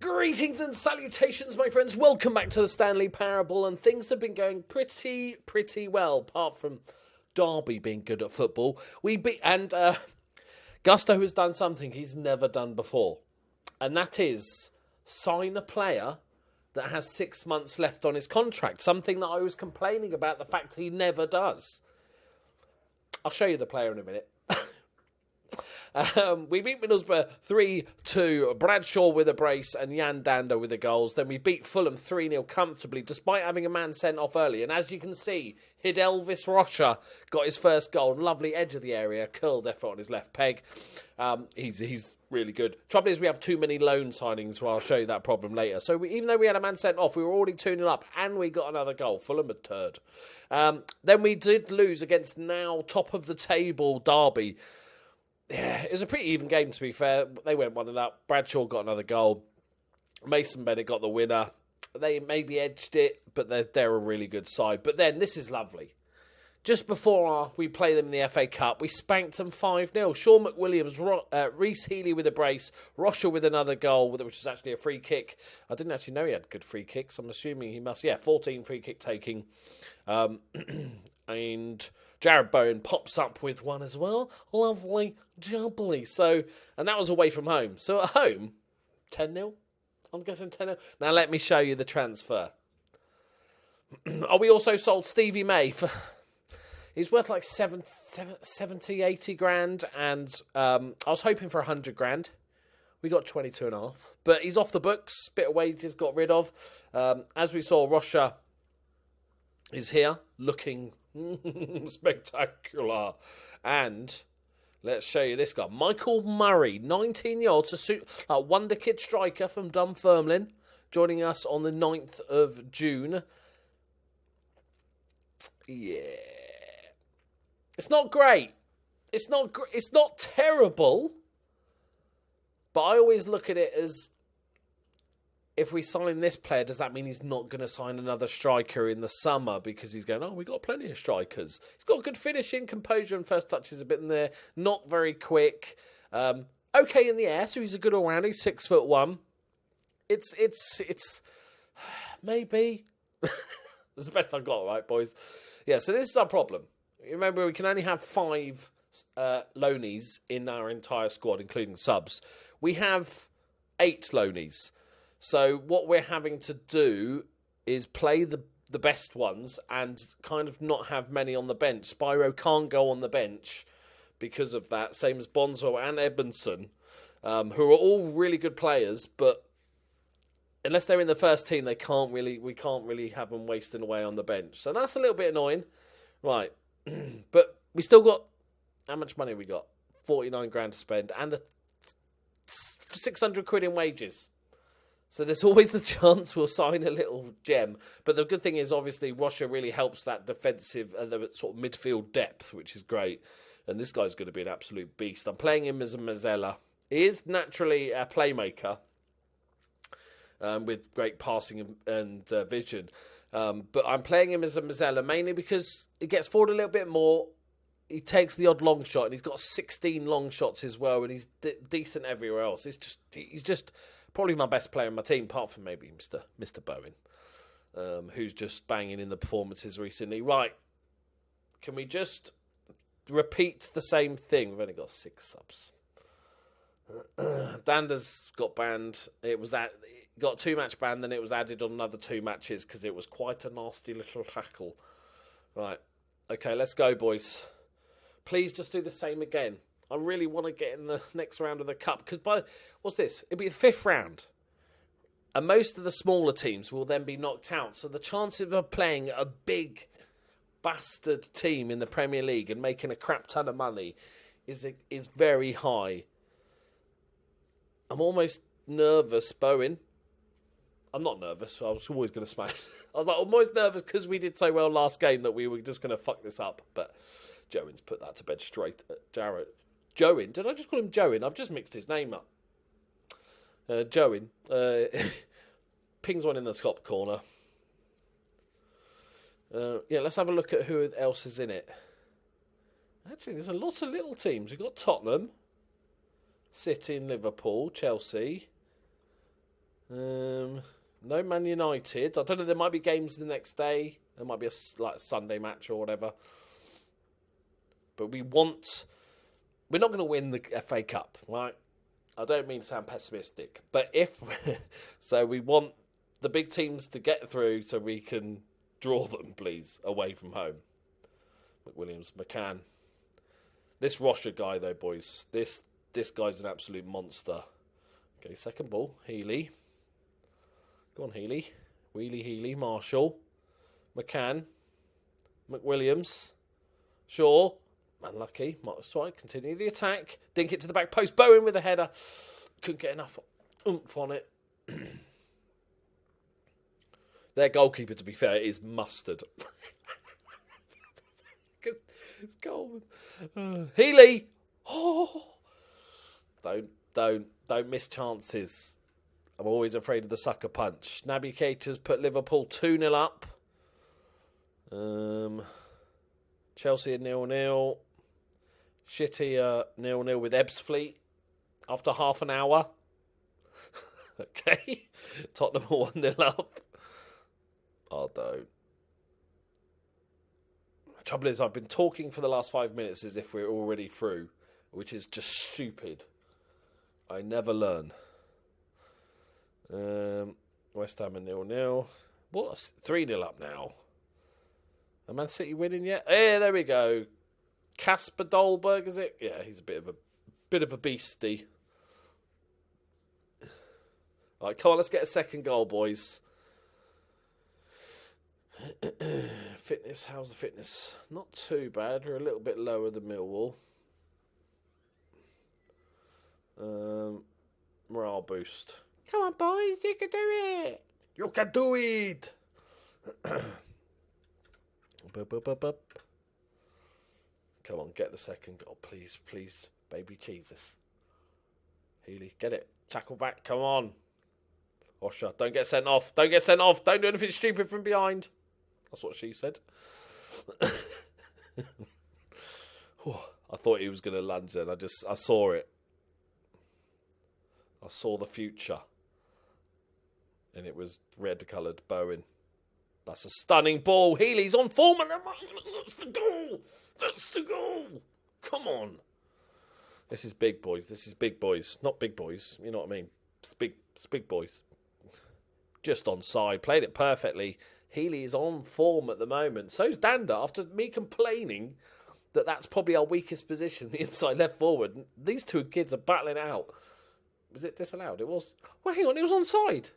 Greetings and salutations, my friends. Welcome back to the Stanley Parable, and things have been going pretty well, apart from Derby being good at football. Gusto has done something he's never done before, and that is sign a player that has 6 months left on his contract, something that I was complaining about the fact he never does. I'll show you the player in a minute. We beat Middlesbrough 3-2, Bradshaw with a brace and Jan Danda with the goals. Then we beat Fulham 3-0 comfortably, despite having a man sent off early. And as you can see, Elvis Rocha got his first goal. Lovely edge of the area, curled effort on his left peg. He's really good. Trouble is we have too many loan signings, so I'll show you that problem later. So even though we had a man sent off, we were already 2-0 up, and we got another goal. Fulham a turd. Then we did lose against now top of the table Derby. Yeah, it was a pretty even game, to be fair. They went 1-0 up. Bradshaw got another goal. Mason Bennett got the winner. They maybe edged it, but they're a really good side. But then, this is lovely. Just before we play them in the FA Cup, we spanked them 5-0. Sean McWilliams, Reece Healey with a brace, Rocha with another goal, which is actually a free kick. I didn't actually know he had good free kicks. I'm assuming he must. 14 free kick taking. And Jared Bowen pops up with one as well. Lovely, jubbly. And that was away from home. So at home, 10-0. I'm guessing 10-0. Now let me show you the transfer. We also sold Stevie May for... He's worth like 70, 80 grand. And I was hoping for 100 grand. We got 22.5. But he's off the books. Bit of wages got rid of. As we saw, Rocha is here looking... spectacular. And let's show you this guy, Michael Murray, 19-year-old to suit a wonder kid striker from Dunfermline, joining us on the 9th of June. Yeah, it's not great. It's not terrible. But I always look at it as, if we sign this player, does that mean he's not going to sign another striker in the summer? Because he's going, we've got plenty of strikers. He's got good finishing, composure, and first touches a bit in there. Not very quick. Okay in the air, so he's a good all-rounder. He's 6'1". It's maybe. That's the best I've got, right, boys? Yeah, so this is our problem. Remember, we can only have 5 loanies in our entire squad, including subs. We have 8 loanies. So what we're having to do is play the best ones and kind of not have many on the bench. Spyro can't go on the bench because of that, same as Bonzo and Edmondson, who are all really good players, but unless they're in the first team, we can't really have them wasting away on the bench. So that's a little bit annoying. Right. But we still got, how much money have we got? 49 grand to spend and 600 quid in wages. So there's always the chance we'll sign a little gem. But the good thing is, obviously, Rocha really helps that defensive, the sort of midfield depth, which is great. And this guy's going to be an absolute beast. I'm playing him as a Mazzella. He is naturally a playmaker with great passing and vision. But I'm playing him as a Mazzella mainly because he gets forward a little bit more. He takes the odd long shot, and he's got 16 long shots as well, and he's decent everywhere else. He's just probably my best player in my team, apart from maybe Mr. Bowen, who's just banging in the performances recently. Right, can we just repeat the same thing? We've only got 6 subs. Dander's got banned. It got 2-match ban, then it was added on another 2 matches because it was quite a nasty little tackle. Right, okay, let's go, boys. Please just do the same again. I really want to get in the next round of the Cup. Because what's this? It'll be the 5th round. And most of the smaller teams will then be knocked out. So the chances of playing a big bastard team in the Premier League and making a crap ton of money is very high. I'm almost nervous, Bowen. I'm not nervous. I was always going to smash. I was like almost nervous because we did so well last game that we were just going to fuck this up. But Jowen's put that to bed straight. Jarrett. Jowen? Did I just call him Jowen? I've just mixed his name up. Jowen. Pings one in the top corner. Let's have a look at who else is in it. Actually, there's a lot of little teams. We've got Tottenham, City and Liverpool, Chelsea. No Man United. I don't know. There might be games the next day. There might be a Sunday match or whatever. But we're not going to win the FA Cup, right? I don't mean to sound pessimistic, but so we want the big teams to get through so we can draw them, please, away from home. McWilliams, McCann. This Rocha guy, though, boys, this guy's an absolute monster. Okay, second ball, Healy. Go on, Healy. Wheelie, Healy, Marshall. McCann. McWilliams. Shaw. Unlucky. Sorry, continue the attack. Dink it to the back post. Bowen with a header. Couldn't get enough oomph on it. Their goalkeeper, to be fair, is mustard. It's gold. Healy. Oh. Don't miss chances. I'm always afraid of the sucker punch. Naby Keita's put Liverpool 2-0 up. Chelsea are 0-0. Shitty 0-0 with Ebbsfleet after half an hour. Okay. Tottenham are 1-0 up. Oh, don't. The trouble is, I've been talking for the last 5 minutes as if we're already through, which is just stupid. I never learn. West Ham are 0-0. What? 3-0 up now. Are Man City winning yet? Yeah, there we go. Kasper Dolberg, is it? Yeah, he's a bit of a beastie. All right, come on, let's get a second goal, boys. Fitness, how's the fitness? Not too bad. We're a little bit lower than Millwall. Morale boost. Come on, boys, you can do it. You can do it. Come on, get the second goal, please, please, baby Jesus. Healy, get it. Tackle back, come on. Osher, don't get sent off. Don't get sent off. Don't do anything stupid from behind. That's what she said. I thought he was going to lunge then. I saw it. I saw the future. And it was red-coloured Bowen. That's a stunning ball. Healy's on form. That's the goal. That's the goal. Come on. This is big, boys. This is big, boys. Not big boys. You know what I mean? It's big boys. Just onside. Played it perfectly. Healy is on form at the moment. So's Danda. After me complaining that that's probably our weakest position, the inside left forward, these two kids are battling it out. Was it disallowed? It was. Well, hang on. It was onside.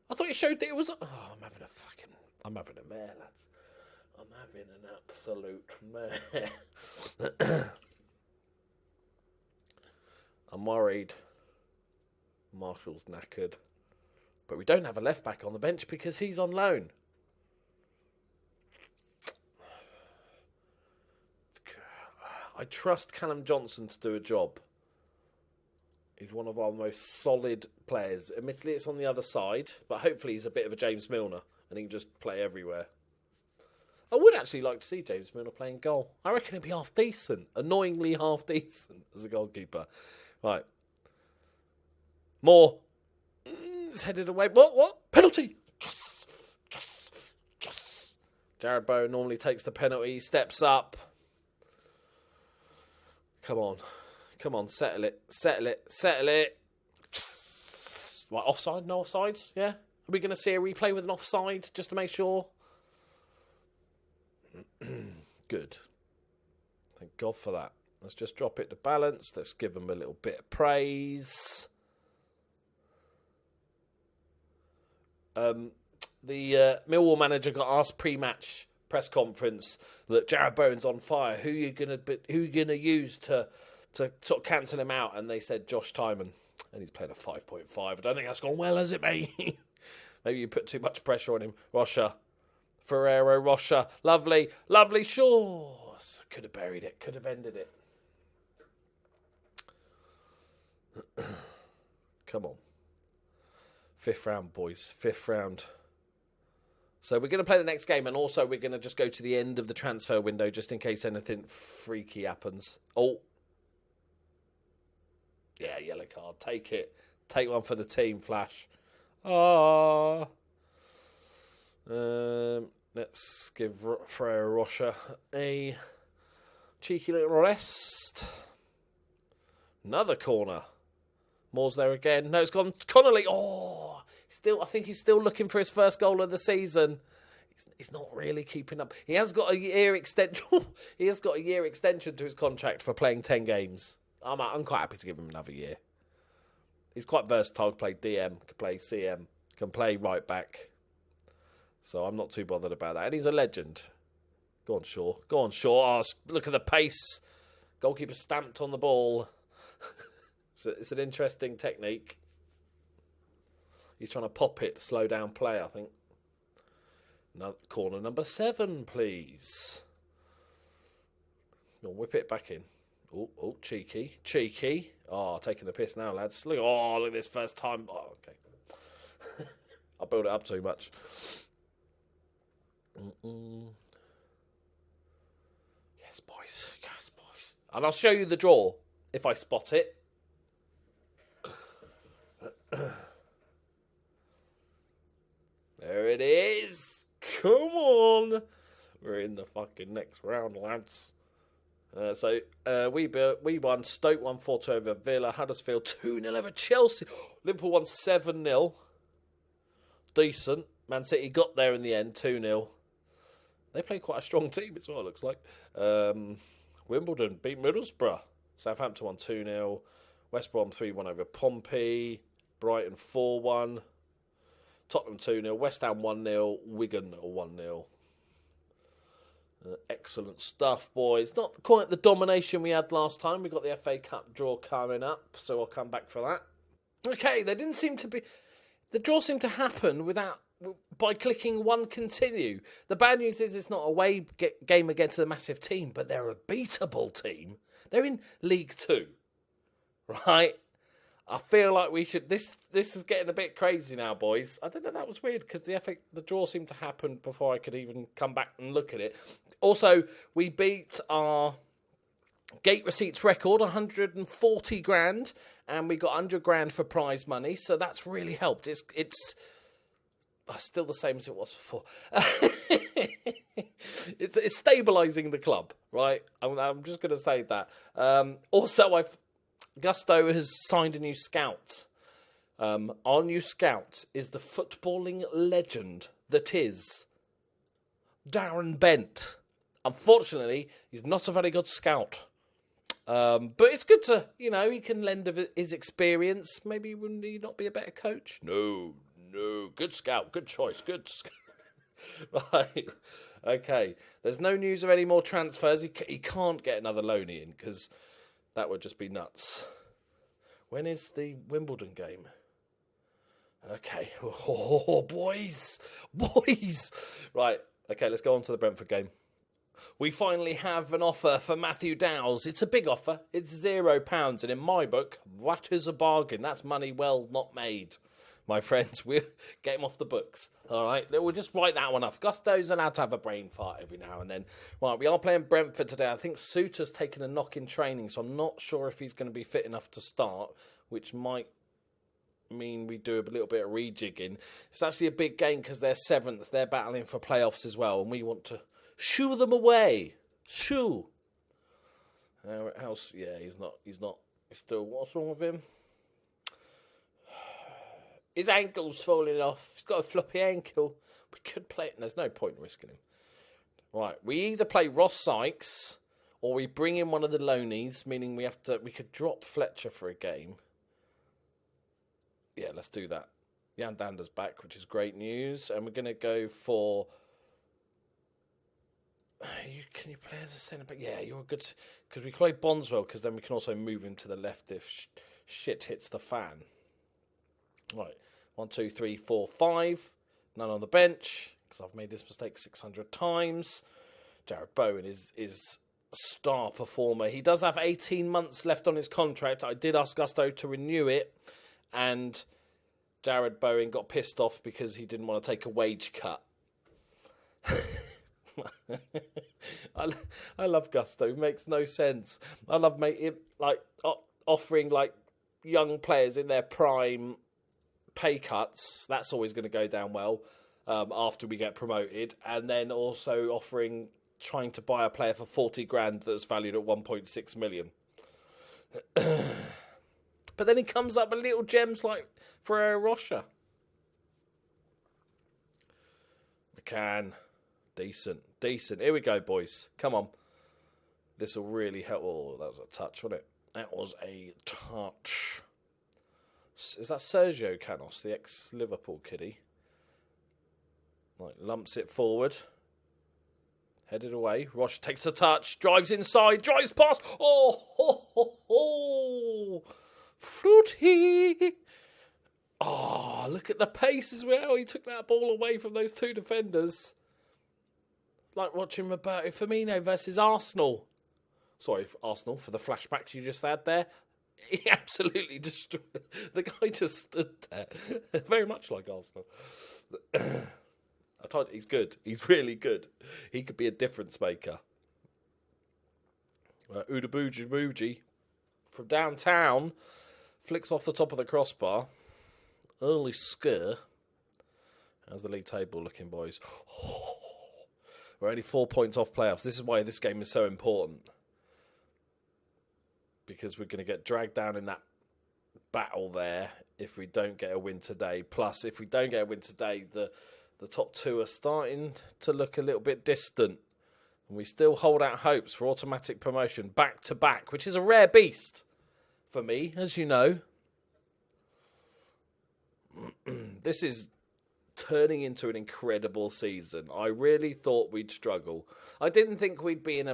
I thought it showed that it was. Oh, I'm having a mare, lads. I'm having an absolute mare. I'm worried. Marshall's knackered. But we don't have a left back on the bench because he's on loan. I trust Callum Johnson to do a job. He's one of our most solid players. Admittedly, it's on the other side, but hopefully he's a bit of a James Milner and he can just play everywhere. I would actually like to see James Milner playing goal. I reckon he'd be half decent. Annoyingly half decent as a goalkeeper. Right. Moore. It's headed away. What? Penalty! Yes! Yes! Yes! Jared Bowen normally takes the penalty, steps up. Come on. Come on, settle it. Right, offside? No offsides? Yeah? Are we going to see a replay with an offside just to make sure? Good. Thank God for that. Let's just drop it to balance. Let's give them a little bit of praise. The Millwall manager got asked pre-match press conference that Jared Bowen's on fire. Who are you gonna use to sort of cancel him out? And they said Josh Tymon, and he's playing a 5.5. I don't think that's gone well, has it, mate? Maybe you put too much pressure on him. Ferrero Rocha, lovely, sure. Could have buried it, could have ended it. Come on. 5th round, boys. 5th round. So we're going to play the next game, and also we're going to just go to the end of the transfer window just in case anything freaky happens. Oh. Yeah, yellow card. Take it. Take one for the team, Flash. Ah. Let's give Freya Rocha a cheeky little rest. Another corner. Moore's there again. No, it's gone. Connolly. Oh, I think he's still looking for his first goal of the season. He's not really keeping up. He has got a year extension. He has got a year extension to his contract for playing 10 games. I'm quite happy to give him another year. He's quite versatile. Can play DM, can play CM, can play right back. So I'm not too bothered about that. And he's a legend. Go on, Shaw. Go on, Shaw. Oh, look at the pace. Goalkeeper stamped on the ball. It's an interesting technique. He's trying to pop it, slow down play, I think. Corner number 7, please. You'll whip it back in. Oh, cheeky. Cheeky. Oh, taking the piss now, lads. Look at this first time. Oh, okay. I build it up too much. Yes, boys. Yes, boys. And I'll show you the draw if I spot it. There it is. Come on. We're in the fucking next round, lads. So we won. Stoke won 4-2 over Villa. Huddersfield 2-0 over Chelsea. Liverpool won 7-0. Decent. Man City got there in the end, 2-0. They played quite a strong team as well, it looks like. Wimbledon beat Middlesbrough. Southampton won 2-0. West Brom 3-1 over Pompey. Brighton 4-1. Tottenham 2-0. West Ham 1-0. Wigan 1-0. Excellent stuff, boys. Not quite the domination we had last time. We got the FA Cup draw coming up, so I'll come back for that. Okay, the draw seemed to happen by clicking one continue. The bad news is it's not a away game against a massive team, but they're a beatable team. They're in League 2, right? I feel like we should. This is getting a bit crazy now, boys. I don't know. That was weird because the draw seemed to happen before I could even come back and look at it. Also, we beat our gate receipts record, 140 grand, and we got 100 grand for prize money. So that's really helped. It's still the same as it was before. It's stabilising the club, right? I'm just going to say that. Also, Gusto has signed a new scout. Our new scout is the footballing legend that is Darren Bent. Unfortunately, he's not a very good scout. But it's good to, he can lend his experience. Maybe wouldn't he not be a better coach? No. Good scout. Good choice. Good Right. Okay. There's no news of any more transfers. He can't get another loanee in because that would just be nuts. When is the Wimbledon game? Okay. Oh, boys. Right. Okay, let's go on to the Brentford game. We finally have an offer for Matthew Dowles. It's a big offer. It's £0. And in my book, that is a bargain. That's money well not made. My friends, we'll get him off the books. All right, we'll just write that one off. Gusto's allowed to have a brain fart every now and then. Right, we are playing Brentford today. I think Suter's taken a knock in training, so I'm not sure if he's going to be fit enough to start, which might mean we do a little bit of rejigging. It's actually a big game because they're 7th. They're battling for playoffs as well, and we want to shoo them away. Shoo. Yeah, he's not. He's still, what's wrong with him? His ankle's falling off. He's got a floppy ankle. We could play it. There's no point in risking him. Right, we either play Ross Sykes or we bring in one of the loanies, meaning we could drop Fletcher for a game. Yeah, let's do that. Jan Dander's back, which is great news. And we're going to go for... Can you play as a centre-back? Yeah, you're good. Because we play Bondswell, because then we can also move him to the left if shit hits the fan. Right, 1, 2, 3, 4, 5. None on the bench, because I've made this mistake 600 times. Jared Bowen is star performer. He does have 18 months left on his contract. I did ask Gusto to renew it, and Jared Bowen got pissed off because he didn't want to take a wage cut. I love Gusto. It makes no sense. I love offering young players in their prime pay cuts. That's always going to go down well after we get promoted. And then also trying to buy a player for 40 grand that's valued at 1.6 million. But then he comes up with little gems like Ferrero Rocher. McCann. Decent. Here we go, boys. Come on. This will really help. Oh, that was a touch, wasn't it? That was a touch. Is that Sergio Canos, the ex-Liverpool kiddie? Like, lumps it forward. Headed away. Roche takes the touch. Drives inside. Drives past. Oh, ho, ho, ho. Fruity. Oh, look at the pace as well. He took that ball away from those two defenders. Like watching Roberto Firmino versus Arsenal. Sorry, Arsenal, for the flashbacks you just had there. He absolutely destroyed. The guy just stood there. Very much like Arsenal. I told you, he's good. He's really good. He could be a difference maker. Udabuji from downtown flicks off the top of the crossbar. Early scare. How's the league table looking, boys? We're only 4 points off playoffs. This is why this game is so important. Because we're going to get dragged down in that battle there if we don't get a win today. Plus, if we don't get a win today, the top two are starting to look a little bit distant. And we still hold out hopes for automatic promotion back to back, which is a rare beast for me, as you know. This is turning into an incredible season. I really thought we'd struggle. I didn't think we'd be in a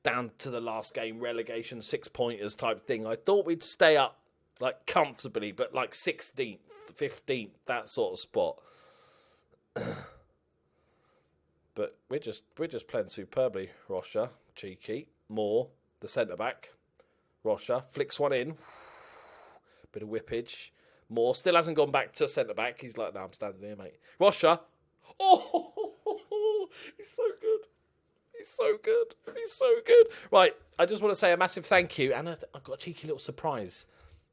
down to the last game relegation 6-pointers type thing. I thought we'd stay up like comfortably, but like 16th, 15th, that sort of spot. But we're just playing superbly. Rocha, cheeky, Moore, the centre back. Rocha flicks one in. Bit of whippage. Moore still hasn't gone back to centre back. He's like, no, I'm standing here, mate. Rocha. Oh, he's so good. He's so good. He's so good. Right, I just want to say a massive thank you. And I've got a cheeky little surprise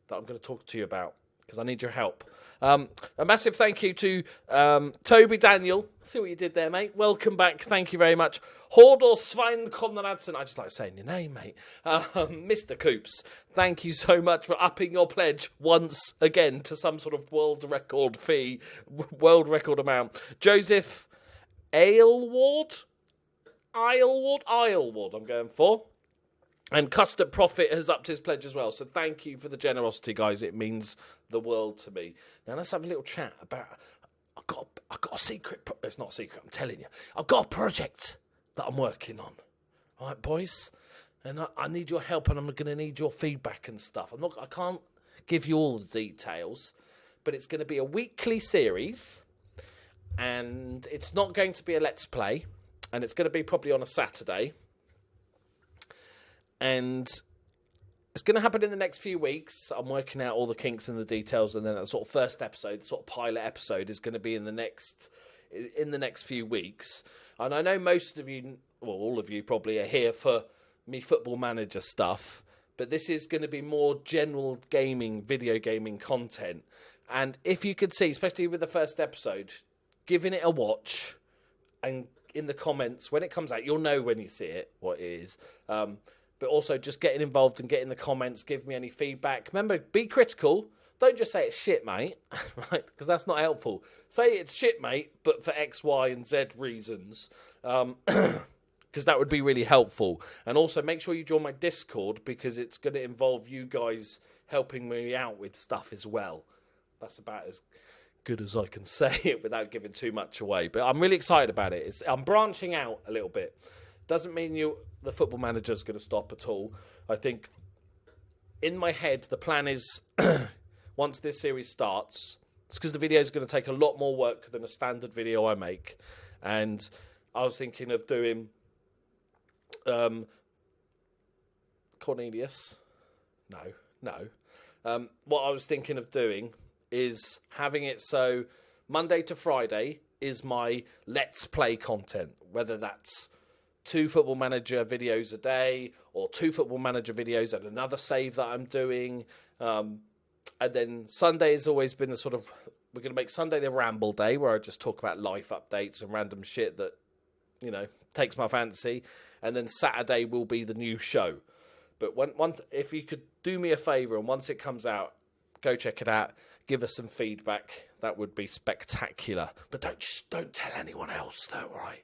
that I'm going to talk to you about because I need your help. A massive thank you to Toby Daniel. See what you did there, mate. Welcome back. Thank you very much. Hodor Svein Konradsen. I just like saying your name, mate. Mr. Coops, thank you so much for upping your pledge once again to some sort of world record fee, world record amount. Joseph Aylward, I'm going for. And Custard Profit has upped his pledge as well. So thank you for the generosity, guys. It means the world to me. Now let's have a little chat about... I've got a secret... It's not a secret, I'm telling you. I've got a project that I'm working on. All right, boys? And I need your help and I'm going to need your feedback and stuff. I can't give you all the details. But it's going to be a weekly series. And it's not going to be a Let's Play. And it's going to be probably on a Saturday. And it's going to happen in the next few weeks. I'm working out all the kinks and the details, and then that sort of first episode, the sort of pilot episode, is going to be in the next few weeks. And I know most of you, well, all of you probably are here for me Football Manager stuff, but this is going to be more general gaming, video gaming content. And if you could see, especially with the first episode, giving it a watch, and in the comments when it comes out, you'll know when you see it what it is. But also just getting involved and getting the comments, give me any feedback. Remember, be critical. Don't just say it's shit, mate, right? Because that's not helpful. Say it's shit, mate, but for X, Y, and Z reasons. Because that would be really helpful. And also make sure you join my Discord because it's going to involve you guys helping me out with stuff as well. That's about as good as I can say it without giving too much away. But I'm really excited about it. I'm branching out a little bit. Doesn't mean the Football Manager is going to stop at all. I think in my head, the plan is once this series starts, it's because the video is going to take a lot more work than a standard video I make. And I was thinking of doing Cornelius. No. What I was thinking of doing is having it so Monday to Friday is my Let's Play content, whether that's 2 Football Manager videos a day, or 2 Football Manager videos and another save that I'm doing. And then Sunday has always been the sort of, we're going to make Sunday the ramble day, where I just talk about life updates and random shit that, you know, takes my fancy. And then Saturday will be the new show. But if you could do me a favour, and once it comes out, go check it out, give us some feedback. That would be spectacular. But don't tell anyone else, though, right?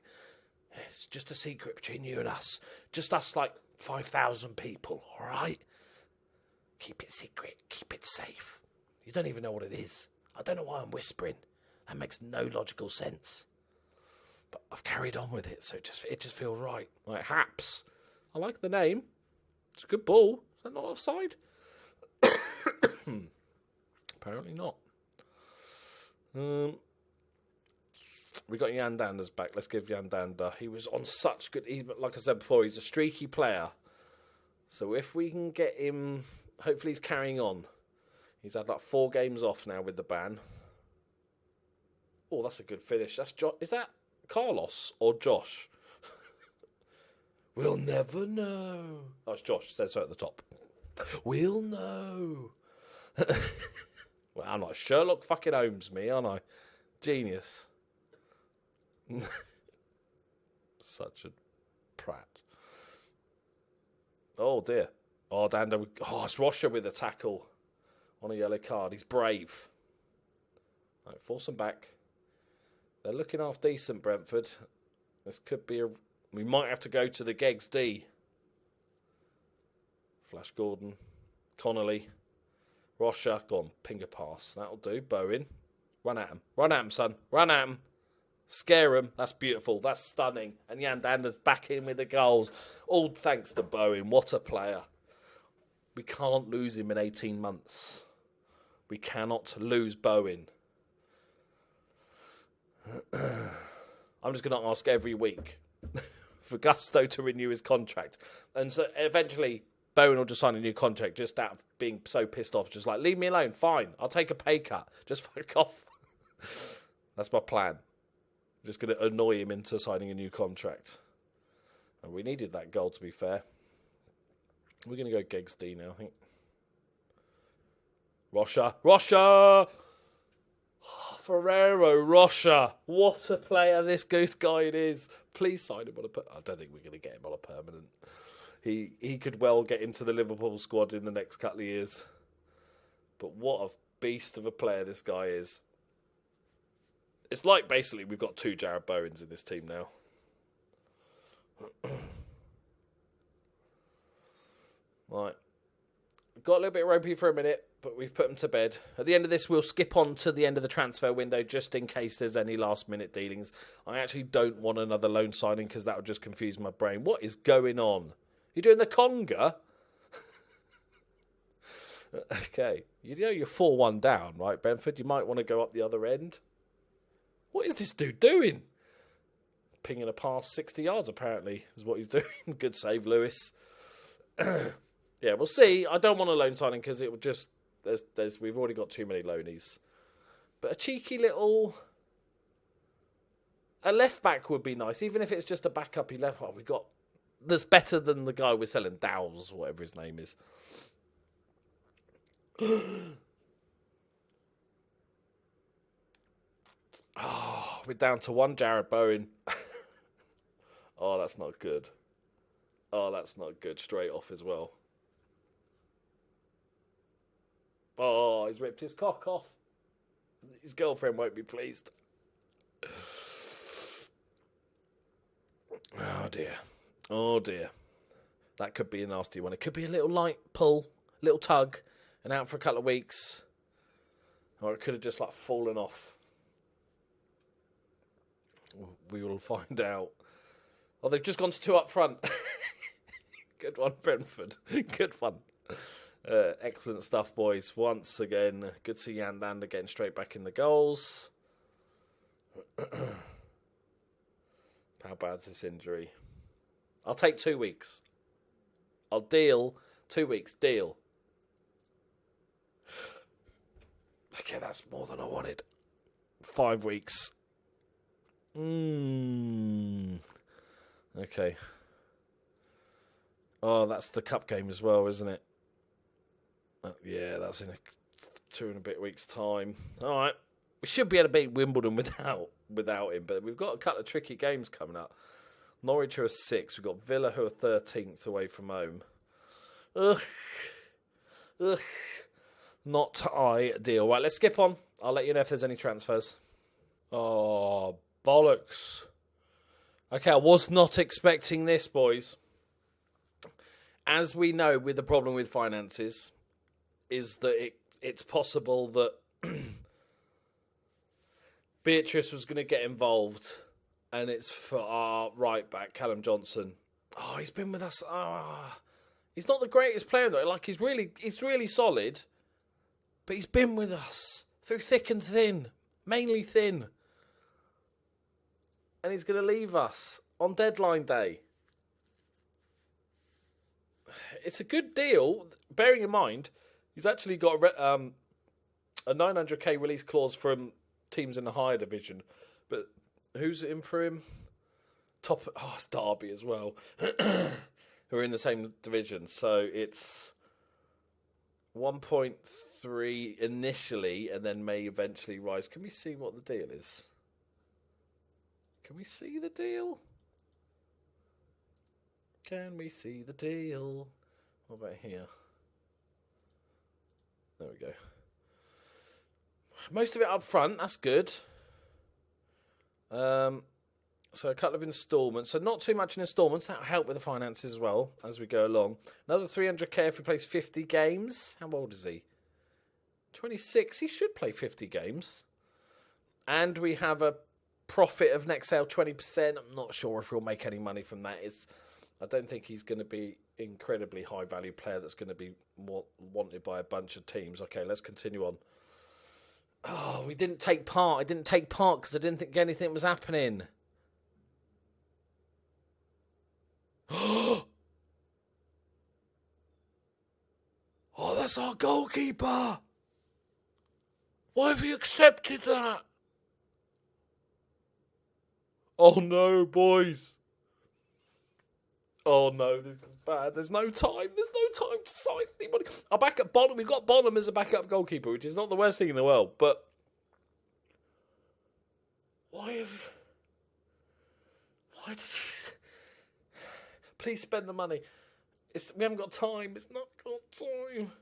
It's just a secret between you and us. Just us, like 5,000 people, all right? Keep it secret. Keep it safe. You don't even know what it is. I don't know why I'm whispering. That makes no logical sense. But I've carried on with it, so it just feels right. Like Haps. I like the name. It's a good ball. Is that not offside? Apparently not. We got Yandander's back. Let's give Yandander. He was on such good... like I said before, he's a streaky player. So if we can get him... Hopefully he's carrying on. He's had like 4 games off now with the ban. Oh, that's a good finish. Is that Carlos or Josh? We'll never know. Oh, it's Josh. Said so at the top. We'll know. Well, I'm like Sherlock fucking Holmes, me, aren't I? Genius. Such a prat. Oh, dear. Oh, Dando. Oh, it's Rocha with a tackle on a yellow card. He's brave. Right, force them back. They're looking half decent, Brentford. This could be a... We might have to go to the Geggs D. Flash Gordon. Connolly. Rocha. Gone. Ping a pass. That'll do. Bowen. Run at him. Run at him, son. Run at him. Scare him. That's beautiful. That's stunning. And Yandander's back in with the goals. All thanks to Bowen. What a player. We can't lose him in 18 months. We cannot lose Bowen. I'm just going to ask every week for Gusto to renew his contract. And so eventually Bowen will just sign a new contract just out of being so pissed off. Just like, leave me alone. Fine. I'll take a pay cut. Just fuck off. That's my plan. I'm just going to annoy him into signing a new contract. And we needed that goal, to be fair. We're going to go Geggs D now, I think. Rocha. Oh, Ferrero Rocha. What a player this Goose Guide is. Please sign him on I don't think we're going to get him on a permanent. He could well get into the Liverpool squad in the next couple of years. But what a beast of a player this guy is. It's like basically we've got 2 Jared Bowens in this team now. Right. Got a little bit ropey for a minute, but we've put them to bed. At the end of this, we'll skip on to the end of the transfer window just in case there's any last-minute dealings. I actually don't want another loan signing because that would just confuse my brain. What is going on? You doing the conga? Okay. You know you're 4-1 down, right, Brentford? You might want to go up the other end. What is this dude doing? Pinging a pass 60 yards, apparently, is what he's doing. Good save, Lewis. Yeah, we'll see. I don't want a loan signing because it would just... we've already got too many loanies. But a cheeky little... A left-back would be nice, even if it's just a backup-y left. Oh, we've got... That's better than the guy we're selling, Dowles, or whatever his name is. Oh, we're down to 1 Jared Bowen. Oh, that's not good. Oh, that's not good. Straight off as well. Oh, he's ripped his cock off. His girlfriend won't be pleased. Oh, dear. Oh, dear. That could be a nasty one. It could be a little light pull, little tug, and out for a couple of weeks. Or it could have just, like, fallen off. We will find out. Oh, they've just gone to 2 up front. Good one, Brentford. Good one. Excellent stuff, boys. Once again, good to see Yandander getting straight back in the goals. How bad's this injury? I'll take 2 weeks. I'll deal 2 weeks. Deal. Okay, that's more than I wanted. 5 weeks. Okay. Oh, that's the cup game as well, isn't it? Yeah, that's in 2 and a bit weeks' time. All right. We should be able to beat Wimbledon without him, but we've got a couple of tricky games coming up. Norwich who are 6th. We've got Villa who are 13th away from home. Ugh. Not ideal. Right, let's skip on. I'll let you know if there's any transfers. Oh, bollocks. Okay, I was not expecting this, boys. As we know, with the problem with finances, is that it's possible that Beatrice was going to get involved, and it's for our right back, Callum Johnson. Oh, he's been with us. He's not the greatest player though. Like he's really solid, but he's been with us through thick and thin, mainly thin, and he's going to leave us on deadline day. It's a good deal, bearing in mind he's actually got a 900k release clause from teams in the higher division. But who's in for him? It's Derby as well, who are in the same division. So it's 1.3 initially, and then may eventually rise. Can we see what the deal is? Can we see the deal? Can we see the deal? What about here? There we go. Most of it up front, that's good. So a couple of instalments. So not too much in instalments. That'll help with the finances as well as we go along. Another 300k if he plays 50 games. How old is he? 26. He should play 50 games. And we have a profit of next sale 20%. I'm not sure if he'll make any money from that. I don't think he's going to be incredibly high value player that's going to be wanted by a bunch of teams. Okay, let's continue on. Oh, we didn't take part. I didn't take part because I didn't think anything was happening. Oh, that's our goalkeeper. Why have you accepted that? Oh no, boys. Oh no, this is bad. There's no time. There's no time to sign anybody. Our backup Bonham. We've got Bonham as a backup goalkeeper, which is not the worst thing in the world. But why did you? Please spend the money. We haven't got time. It's not got time.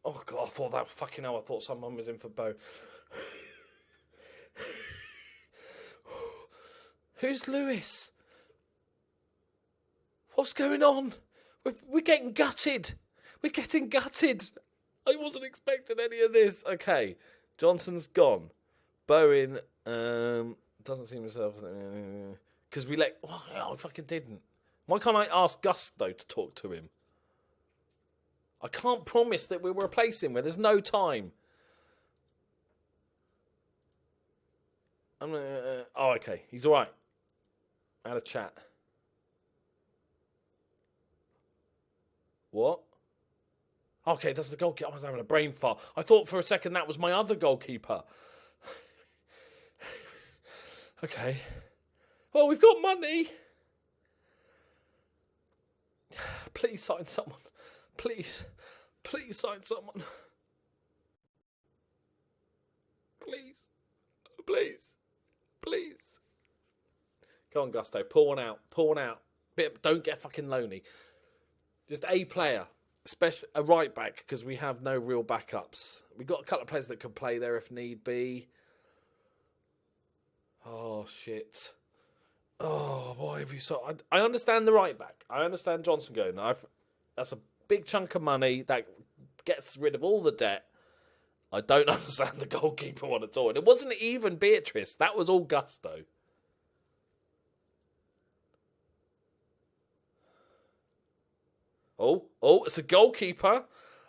Oh God, I thought that fucking hell. I thought someone was in for Bo. Who's Lewis? What's going on? We're getting gutted. We're getting gutted. I wasn't expecting any of this. Okay, Johnson's gone. Bowen doesn't seem himself because we let. Oh, I fucking didn't. Why can't I ask Gusto to talk to him? I can't promise that we'll replace him where there's no time. Okay, he's all right. I had a chat. What? Okay, that's the goalkeeper. I was having a brain fart. I thought for a second that was my other goalkeeper. Okay. Well, we've got money. Please sign someone. Please. Please sign someone. Please. Please. Please. Go on, Gusto. Pull one out. Pull one out. Don't get fucking lonely. Just a player. Especially a right back, because we have no real backups. We've got a couple of players that can play there if need be. Oh, shit. Oh, why have you so... I understand the right back. I understand Johnson going. That's a big chunk of money that gets rid of all the debt. I don't understand the goalkeeper one at all. And it wasn't even Beatrice. That was all Gusto. Oh, it's a goalkeeper.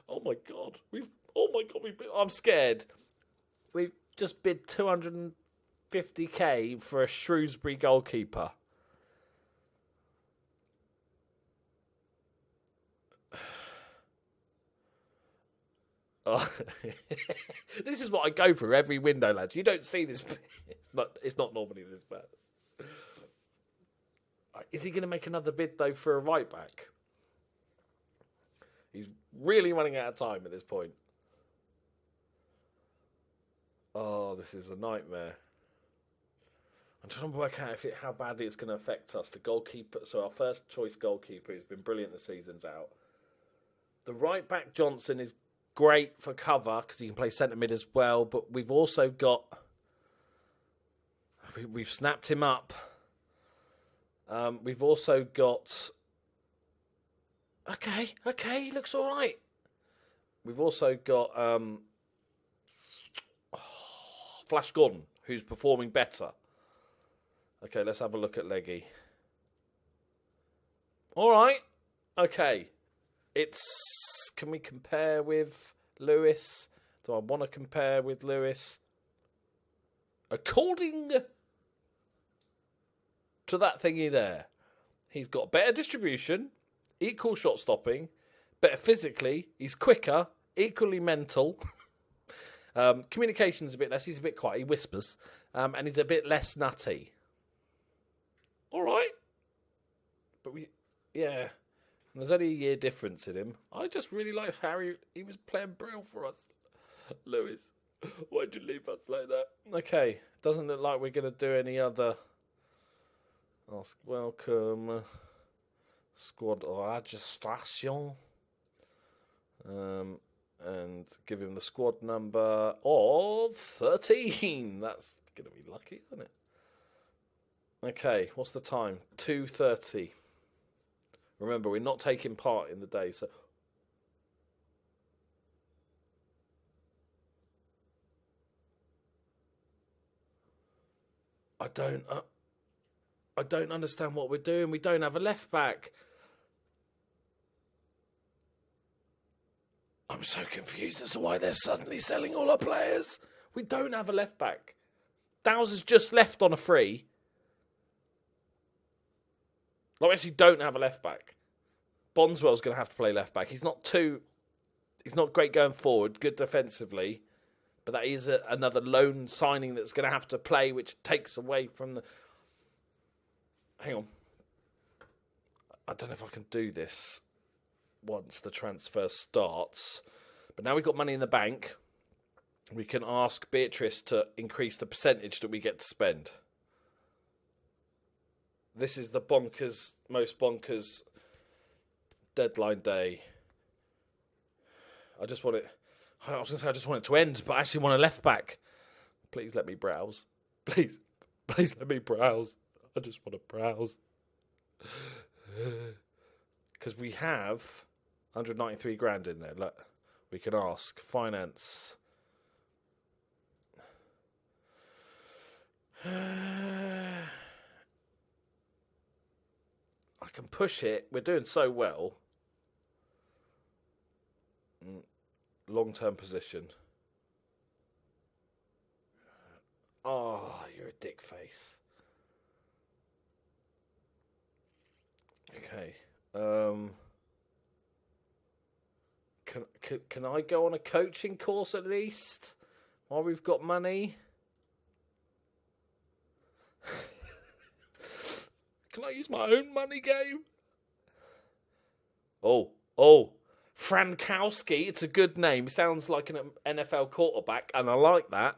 Oh my God. I'm scared. We've just bid 250k for a Shrewsbury goalkeeper. Oh. This is what I go through every window, lads. You don't see this. It's not normally this bad. Is he going to make another bid though for a right back? He's really running out of time at this point. Oh, this is a nightmare. I'm trying to work out how badly it's going to affect us. The goalkeeper, so our first choice goalkeeper has been brilliant. The season's out. The right back Johnson is great for cover because he can play centre mid as well. But we've also got, we've snapped him up. We've also got. Okay, he looks all right. We've also got Flash Gordon, who's performing better. Okay, let's have a look at Leggy. All right. Okay. Can we compare with Lewis? Do I want to compare with Lewis? According to that thingy there, he's got better distribution, equal shot stopping, better physically, he's quicker, equally mental. Communication's a bit less, he's a bit quiet, he whispers, and he's a bit less nutty. All right. But and there's only a year difference in him. I just really like Harry. He was playing brilliant for us. Lewis, why'd you leave us like that? Okay, doesn't look like we're going to do any other ask welcome squad or registration. And give him the squad number of 13. That's going to be lucky, isn't it? Okay, what's the time? 2:30. Remember, we're not taking part in the day, so... I don't understand what we're doing. We don't have a left back. I'm so confused as to why they're suddenly selling all our players. We don't have a left back. Dowser's just left on a free. We actually don't have a left back. Bonswell's going to have to play left back. He's not great going forward, good defensively, but that is another loan signing that's going to have to play, which takes away from the... Hang on. I don't know if I can do this once the transfer starts, but now we've got money in the bank. We can ask Beatrice to increase the percentage that we get to spend. This is the most bonkers deadline day. I was going to say I just want it to end, but I actually want a left back. Please let me browse. Please let me browse. I just want to browse. Because we have 193 grand in there. Look, we can ask finance. I can push it. We're doing so well. Long-term position. Oh, you're a dick face. Okay. Can I go on a coaching course at least while we've got money? Can I use my own money game? Oh. Frankowski. It's a good name. Sounds like an NFL quarterback, and I like that.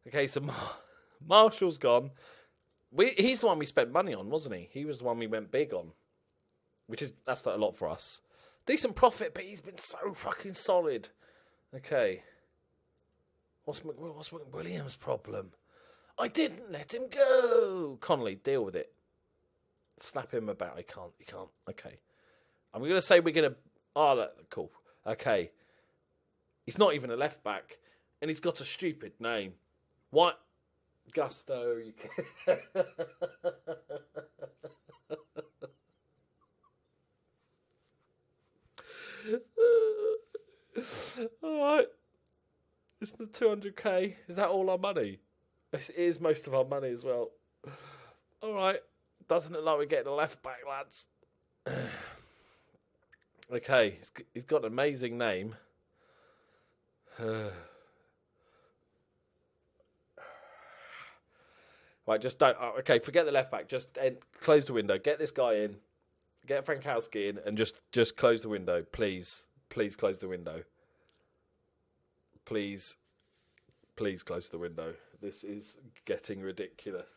Okay, so Marshall's gone. He's the one we spent money on, wasn't he? He was the one we went big on. That's not a lot for us. Decent profit, but he's been so fucking solid. Okay. What's McWilliams' problem? I didn't let him go. Connolly, deal with it. Snap him about. He can't. Okay. I'm going to say we're going to... Oh, cool. Okay. He's not even a left back, and he's got a stupid name. What? Gusto. You can... All right. It's the 200k. Is that all our money? It is most of our money as well. All right. Doesn't look like we're getting a left back, lads. Okay. He's got an amazing name. Right, just don't... Okay, forget the left back. Just close the window. Get this guy in. Get Frankowski in and just close the window, please. Please close the window. Please close the window. This is getting ridiculous.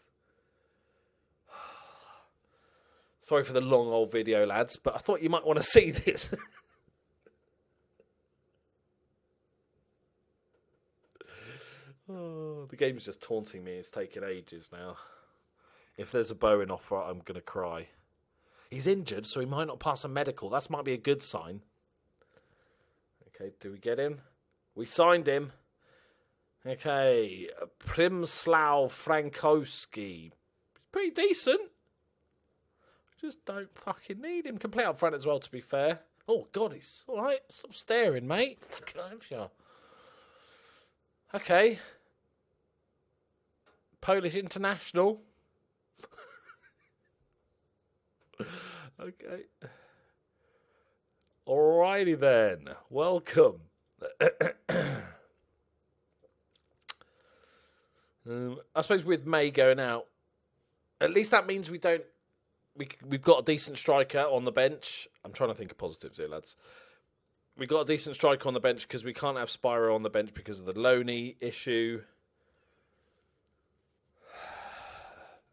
Sorry for the long old video, lads, but I thought you might want to see this. Oh, the game's just taunting me. It's taking ages now. If there's a Bowen offer, I'm going to cry. He's injured, so he might not pass a medical. That might be a good sign. Okay, do we get him? We signed him. Okay, Przemysław Frankowski. Pretty decent. Just don't fucking need him. Can play up front as well, to be fair. Oh, God, he's all right. Stop staring, mate. Fucking hell. Okay. Polish international. Okay. Alrighty then. Welcome. I suppose with May going out, at least that means we've got a decent striker on the bench. I'm trying to think of positives here, lads. We've got a decent striker on the bench because we can't have Spyro on the bench because of the Loney issue.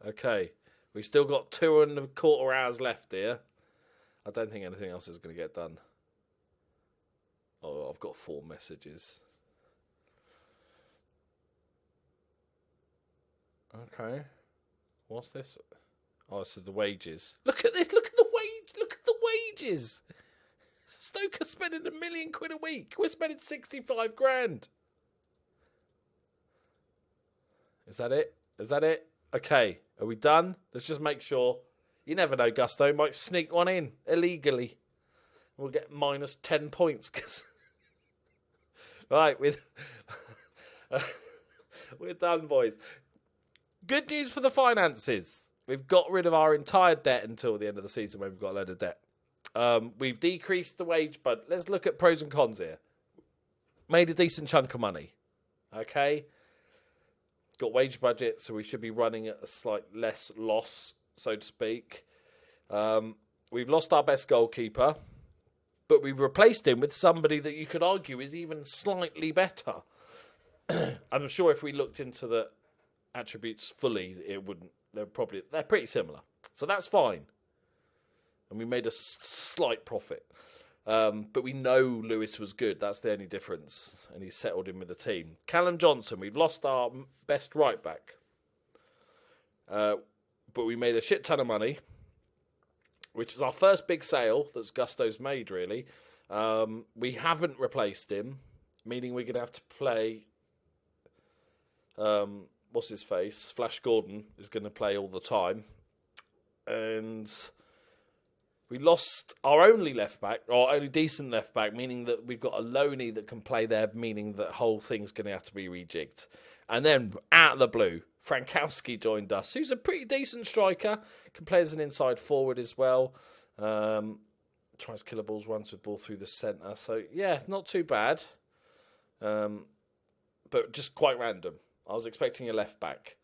Okay. We've still got 2.25 hours left here. I don't think anything else is going to get done. Oh, I've got 4 messages. Okay. What's this? Oh, it's the wages. Look at this. Look at the wage. Look at the wages. Stoker's spending £1 million a week. We're spending 65 grand. Is that it? Is that it? Okay. Are we done? Let's just make sure. You never know, Gusto might sneak one in illegally. We'll get minus 10 points. Cause right, we're done, boys. Good news for the finances. We've got rid of our entire debt until the end of the season when we've got a load of debt. We've decreased the wage, but let's look at pros and cons here. Made a decent chunk of money. Okay. Got wage budget, so we should be running at a slight less loss, so to speak. We've lost our best goalkeeper, but we've replaced him with somebody that you could argue is even slightly better. I'm sure if we looked into the attributes fully, it wouldn't. They're pretty similar, so that's fine. And we made a slight profit. But we know Lewis was good. That's the only difference. And he's settled in with the team. Callum Johnson, we've lost our best right back. But we made a shit ton of money, which is our first big sale that's Gusto's made, really. We haven't replaced him, meaning we're going to have to play... what's his face? Flash Gordon is going to play all the time. And... we lost our only left-back, or only decent left-back, meaning that we've got a Loney that can play there, meaning that whole thing's going to have to be rejigged. And then, out of the blue, Frankowski joined us, who's a pretty decent striker, can play as an inside forward as well. Tries killer balls once with ball through the centre. So, yeah, not too bad. But just quite random. I was expecting a left-back,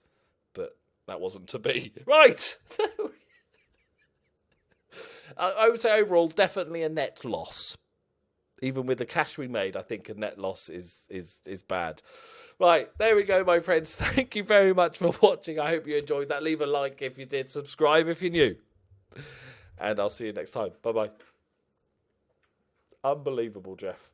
but that wasn't to be. Right! I would say overall, definitely a net loss. Even with the cash we made, I think a net loss is bad. Right, there we go, my friends. Thank you very much for watching. I hope you enjoyed that. Leave a like if you did. Subscribe if you're new. And I'll see you next time. Bye-bye. Unbelievable, Jeff.